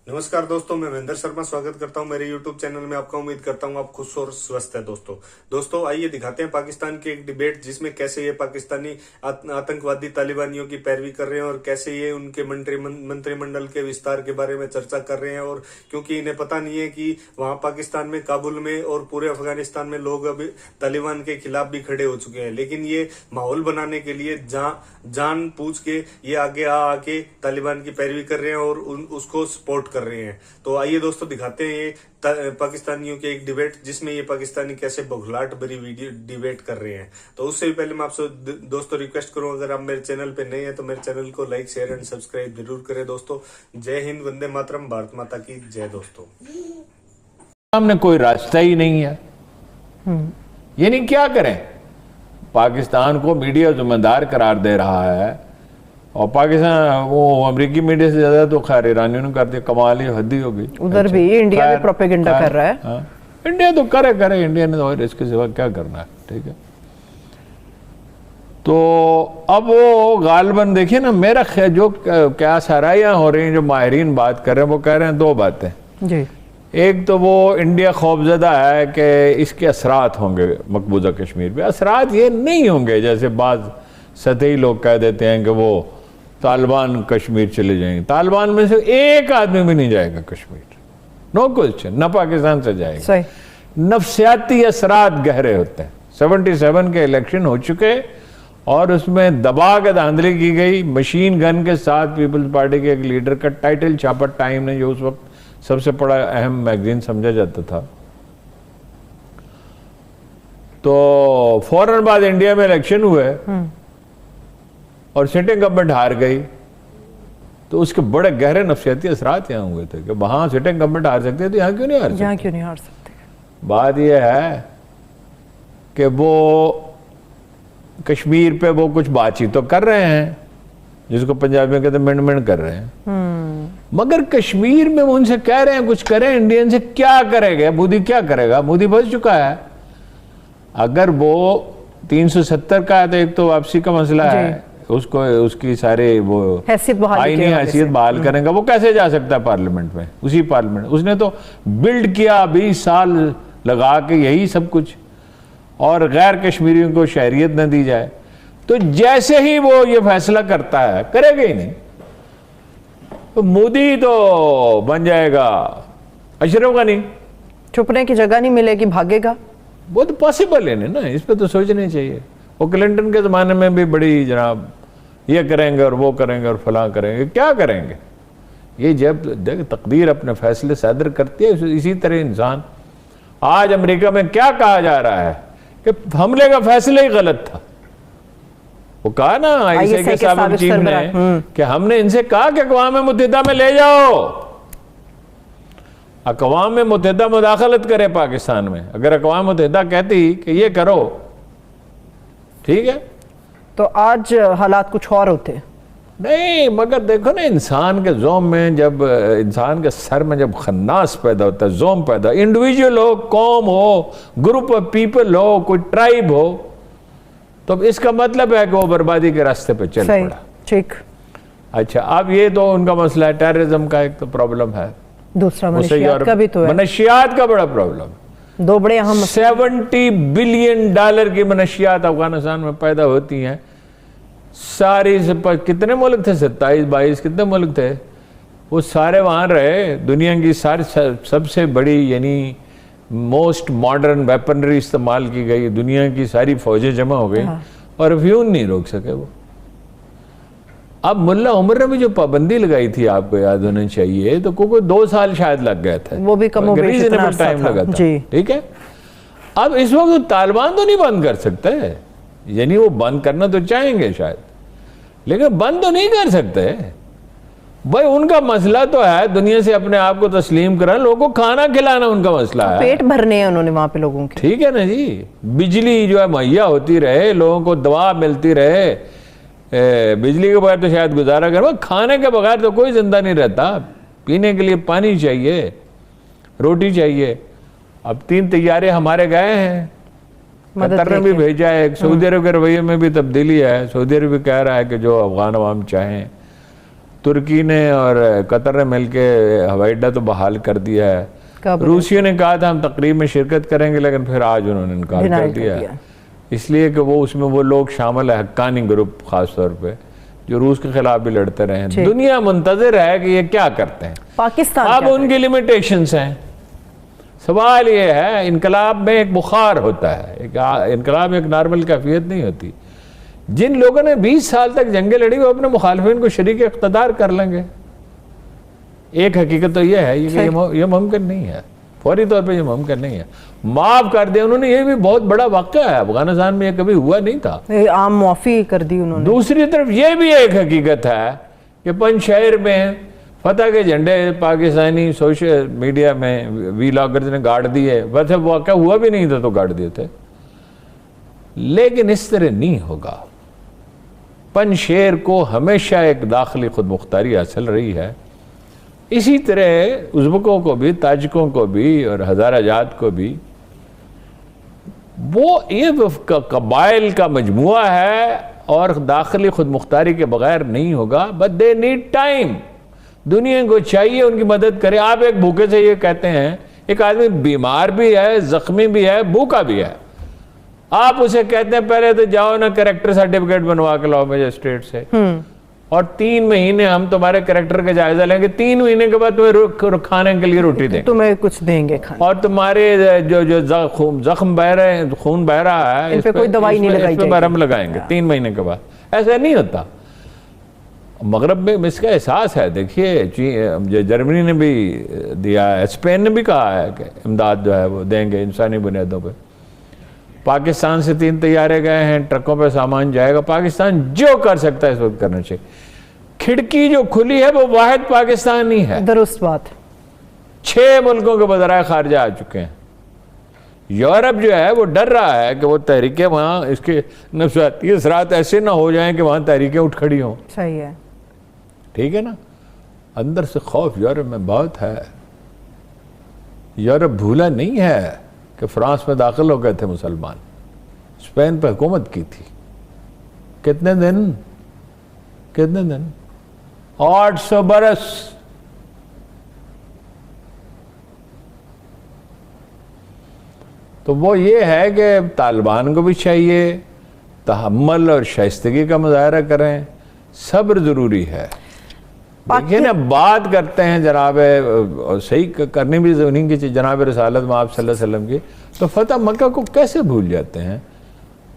नमस्कार दोस्तों, मैं महेंद्र शर्मा स्वागत करता हूं मेरे YouTube चैनल में आपका। उम्मीद करता हूं आप खुश और स्वस्थ है। दोस्तों आइए दिखाते हैं पाकिस्तान की एक डिबेट जिसमें कैसे ये पाकिस्तानी आतंकवादी तालिबानियों की पैरवी कर रहे हैं और कैसे ये उनके मंत्रिमंडल के विस्तार के बारे में चर्चा कर रहे हैं। और क्योंकि इन्हें पता नहीं है कि वहां पाकिस्तान में, काबुल में और पूरे अफगानिस्तान में लोग अभी तालिबान के खिलाफ भी खड़े हो चुके हैं, लेकिन ये माहौल बनाने के लिए जान पूछ के ये आगे आके तालिबान की पैरवी कर रहे हैं और उसको सपोर्ट कर रहे हैं। तो आइए दोस्तों दिखाते हैं ये पाकिस्तानियों की एक डिबेट जिसमें ये पाकिस्तानी कैसे बौखलाहट भरी वीडियो डिबेट कर रहे हैं। तो उससे भी पहले मैं आपसे दोस्तों रिक्वेस्ट करूं, अगर आप मेरे चैनल पे नए हैं तो मेरे चैनल को लाइक, शेयर एंड सब्सक्राइब जरूर करें। दोस्तों जय हिंद, वंदे मातरम, भारत माता की जय। दोस्तों हमने कोई रास्ता ही नहीं है, यानी क्या करें? पाकिस्तान को मीडिया जिम्मेदार करार दे रहा है और पाकिस्तान वो अमेरिकी मीडिया से ज्यादा तो खैर ईरानियों ने कर दिया। कमाल ही हद ही होगी। उधर भी इंडिया भी प्रोपेगेंडा कर रहा है। हाँ, इंडिया तो करे इंडिया ने तो और इसके सिवा क्या करना है। ठीक है, तो अब वो गालबन देखिए ना, मेरा जो क्या सराहियां हो रही हैं, जो माहिरीन बात कर रहे हैं वो कह रहे हैं दो बातें जी। एक तो वो इंडिया खौफजदा है कि इसके असरात होंगे मकबूजा कश्मीर पे। असरात ये नहीं होंगे जैसे बाज सतही लोग कह देते हैं कि वो तालिबान कश्मीर चले जाएंगे। तालिबान में से एक आदमी भी नहीं जाएगा कश्मीर, नो क्वेश्चन, न पाकिस्तान से जाएगा। नफसियाती असरात गहरे होते हैं। 77 के इलेक्शन हो चुके और उसमें दबा के धांधली की गई मशीन गन के साथ। पीपल्स पार्टी के एक लीडर का टाइटल छापा टाइम ने, जो उस वक्त सबसे बड़ा अहम मैगजीन समझा जाता था। तो फौरन बाद इंडिया में इलेक्शन हुए और सिटिंग गवर्नमेंट हार गई, तो उसके बड़े गहरे नफसियाती असरात यहाँ हुए थे कि वहां सिटिंग गवर्नमेंट हार सकते तो यहाँ क्यों नहीं हार सकते। बात यह है कि वो कश्मीर पे वो कुछ बातचीत तो कर रहे हैं, जिसको पंजाबी में कहते हैं मिनट कर रहे हैं, मगर कश्मीर में उनसे कह रहे हैं कुछ करें। इंडियन से क्या करेगा मोदी? क्या करेगा? मोदी फंस चुका है। अगर वो 370 का है तो एक तो वापसी का मसला है, उसको उसकी सारे वो आईनी हैसियत बहाल करेंगे। वो कैसे जा सकता है पार्लियामेंट में? उसी पार्लियामेंट उसने तो बिल्ड किया 20 साल लगा के यही सब कुछ, और गैर कश्मीरियों को शहरियत न दी जाए। तो जैसे ही वो ये फैसला करता है, करेगा ही नहीं, तो मोदी तो बन जाएगा अशरफ गनी। छुपने की जगह नहीं मिलेगी, भागेगा। वो तो पॉसिबल है ना, इस पे तो सोचना चाहिए। वो क्लिंटन के ज़माने में भी बड़ी जनाब ये करेंगे और वो करेंगे और फलां करेंगे, क्या करेंगे? ये जब देख तकदीर अपने फैसले सादर करती है, इसी तरह इंसान। आज अमेरिका में क्या कहा जा रहा है कि हमले का फैसला ही गलत था। वो कहा ना आईएसआई के साबिक चीफ ने कि हमने इनसे कहा कि अक़वाम मुत्तहिदा में ले जाओ, अक़वाम मुत्तहिदा मुदाखलत करे पाकिस्तान में। अगर अक़वाम मुत्तहिदा कहती कि ये करो, ठीक है, तो आज हालात कुछ और होते नहीं। मगर देखो ना, इंसान के ज़ोम में, जब इंसान के सर में जब खन्नास पैदा होता है, ज़ोम पैदा, इंडिविजुअल हो, कौम हो, ग्रुप ऑफ पीपल हो, कोई ट्राइब हो, तो इसका मतलब है कि वो बर्बादी के रास्ते पे चल पड़ा। ठीक, अच्छा, अब ये तो उनका मसला है, टेररिज्म का एक तो प्रॉब्लम है, दूसरा मनशियात का भी तो है। मनशियात का बड़ा प्रॉब्लम, दो बड़े अहम। 70 बिलियन डॉलर की मनशियात अफगानिस्तान में पैदा होती हैं। सारी कितने मुल्क थे, 27-22 कितने मुल्क थे, वो सारे वहाँ रहे। दुनिया की सारी सबसे बड़ी यानी मोस्ट मॉडर्न वेपनरी इस्तेमाल की गई, दुनिया की सारी फौजें जमा हो गई और अफ्यून नहीं रोक सके वो। अब मुल्ला उमर ने भी जो पाबंदी लगाई थी, आपको याद होना चाहिए, तो कोई 2 साल शायद लग गया था, वो भी कम रीजनेबल टाइम लगा था। ठीक है, अब इस वक्त तालिबान तो नहीं बंद कर सकते, यानी वो बंद करना तो चाहेंगे शायद, लेकिन बंद तो नहीं कर सकते भाई। उनका मसला तो है दुनिया से अपने आप को तस्लीम कराना, लोगों को खाना खिलाना उनका मसला है। पेट भरने हैं उन्होंने वहां पे लोगों के, ठीक है ना जी। बिजली जो है मुहैया होती रहे, लोगों को दवा मिलती रहे। बिजली के बगैर तो शायद गुजारा कर, खाने के बगैर तो कोई जिंदा नहीं रहता। पीने के लिए पानी चाहिए, रोटी चाहिए। अब 3 तैयारे हमारे गए हैं, कतर ने भी भेजा है। सऊदी अरब के रवैये में भी तब्दीली है। सऊदी अरब भी कह रहा है कि जो अफगान अवाम चाहें ترکی نے اور قطر نے مل کے ہوائی اڈہ تو بحال کر دیا ہے. کب روسیوں نے کہا تھا ہم تقریب میں شرکت کریں گے، لیکن پھر آج انہوں نے انکار کر دیا ہے، اس لیے کہ وہ اس میں وہ لوگ شامل ہے حقانی گروپ خاص طور پہ جو روس کے خلاف بھی لڑتے رہے ہیں. دنیا منتظر ہے کہ یہ کیا کرتے ہیں. پاکستان اب ان کی لیمیٹیشنز ہیں. سوال یہ ہے انقلاب میں ایک بخار ہوتا ہے، انقلاب میں ایک نارمل کیفیت نہیں ہوتی. جن لوگوں نے 20 سال تک جنگیں لڑی وہ اپنے مخالفین کو شریک اقتدار کر لیں گے. ایک حقیقت تو یہ ہے کہ یہ ممکن نہیں ہے، فوری طور پہ یہ ممکن نہیں ہے. معاف کر دیں انہوں نے، یہ بھی بہت بڑا واقعہ ہے، افغانستان میں یہ کبھی ہوا نہیں تھا. عام معافی کر دی انہوں نے. دوسری طرف یہ بھی ایک حقیقت ہے کہ پنجشیر میں فتح کے جھنڈے پاکستانی سوشل میڈیا میں وی لاگرز نے گاڑ دیے، ویسے واقعہ ہوا بھی نہیں تھا تو گاڑ دیے تھے. لیکن اس طرح نہیں ہوگا. پنجشیر کو ہمیشہ ایک داخلی خود مختاری حاصل رہی ہے. اسی طرح ازبکوں کو بھی، تاجکوں کو بھی اور ہزارہ جات کو بھی. وہ یہ قبائل کا مجموعہ ہے اور داخلی خود مختاری کے بغیر نہیں ہوگا. But they need time. دنیا کو چاہیے ان کی مدد کرے. آپ ایک بھوکے سے یہ کہتے ہیں، ایک آدمی بیمار بھی ہے، زخمی بھی ہے، بھوکا بھی ہے، آپ اسے کہتے ہیں پہلے تو جاؤ نا کریکٹر سرٹیفکیٹ بنوا کے لاؤ مجسٹریٹ سے، اور 3 مہینے ہم تمہارے کریکٹر کا جائزہ لیں گے، 3 مہینے کے بعد تمہیں کھانے کے لیے روٹی دیں گے، تمہیں کچھ دیں گے کھانے، اور تمہارے جو زخم بہ رہے ہیں، خون بہ رہا ہے، ان پہ کوئی دوائی نہیں لگائی جائے گی، برہم لگائیں گے 3 مہینے کے بعد. ایسا نہیں ہوتا. مغرب میں اس کا احساس ہے. دیکھیے جرمنی نے بھی دیا ہے، اسپین نے بھی کہا ہے کہ امداد جو ہے وہ دیں گے انسانی بنیادوں پہ. پاکستان سے 3 طیارے گئے ہیں، ٹرکوں پہ سامان جائے گا. پاکستان جو کر سکتا ہے اس وقت کرنا چاہیے. کھڑکی جو کھلی ہے وہ واحد پاکستان نہیں ہے. درست بات. 6 ملکوں کے وزرائے خارجہ آ چکے ہیں. یورپ جو ہے وہ ڈر رہا ہے کہ وہ تحریکیں وہاں اس کے نفسیاتی اثرات ایسے نہ ہو جائیں کہ وہاں تحریکیں اٹھ کھڑی ہوں. صحیح ہے. ٹھیک ہے نا. اندر سے خوف یورپ میں بہت ہے. یورپ بھولا نہیں ہے کہ فرانس میں داخل ہو گئے تھے مسلمان، اسپین پہ حکومت کی تھی. کتنے دن 800 برس. تو وہ یہ ہے کہ طالبان کو بھی چاہیے تحمل اور شائستگی کا مظاہرہ کریں. صبر ضروری ہے. دیکھیں نا، بات کرتے ہیں جناب، صحیح کرنی بھی انہیں کی چیز، جناب رسالت میں آپ صلی اللہ علیہ وسلم کی، تو فتح مکہ کو کیسے بھول جاتے ہیں.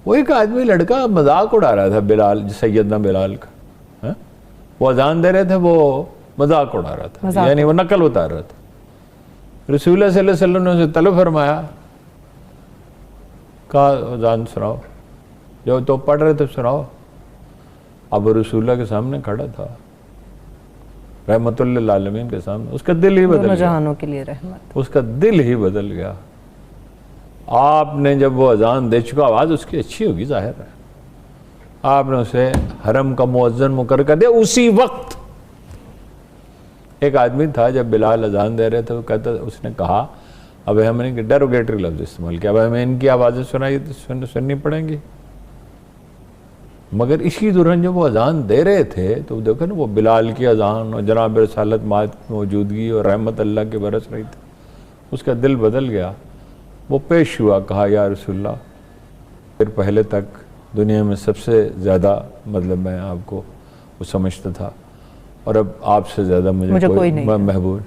وہ ایک آدمی لڑکا مذاق اڑا رہا تھا، بلال، سیدنا بلال کا. وہ اذان دے رہے تھے، وہ مذاق اڑا رہا تھا، یعنی وہ نقل اتار رہا تھا. رسول اللہ صلی اللہ علیہ وسلم نے اسے طلب فرمایا، کہا اذان سناؤ، جو تو پڑھ رہے تھے سناؤ. اب وہ رسول اللہ کے سامنے کھڑا تھا، رحمت اللہ للعالمین کے سامنے. اس کا دل ہی بدل گیا، جہانوں کے لیے رحمت. اس کا دل ہی بدل گیا. آپ نے جب وہ اذان دے چکا، آواز اس کی اچھی ہوگی ظاہر ہے، آپ نے اسے حرم کا مؤذن مقرر کر دیا. اسی وقت ایک آدمی تھا، جب بلال اذان دے رہے تھے، وہ کہتا، اس نے کہا، اب ہم نے ڈیروگیٹری لفظ استعمال کیا، اب ہمیں ان کی آوازیں سنائی تو سننی پڑیں گی. مگر اسی دوران جب وہ اذان دے رہے تھے تو دیکھو نا، وہ بلال کی اذان اور جناب رسالت مات کی موجودگی اور رحمت اللہ کی برس رہی تھی. اس کا دل بدل گیا. وہ پیش ہوا، کہا یا رسول اللہ، پھر پہلے تک دنیا میں سب سے زیادہ مطلب میں آپ کو وہ سمجھتا تھا، اور اب آپ سے زیادہ مجھے کوئی نہیں محبوب.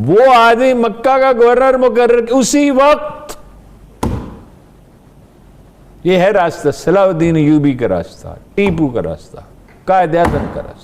وہ آدمی مکہ کا گورنر مقرر اسی وقت. یہ ہے راستہ، صلاح الدین ایوبی کا راستہ، ٹیپو کا راستہ، قائد اعظم کا راستہ.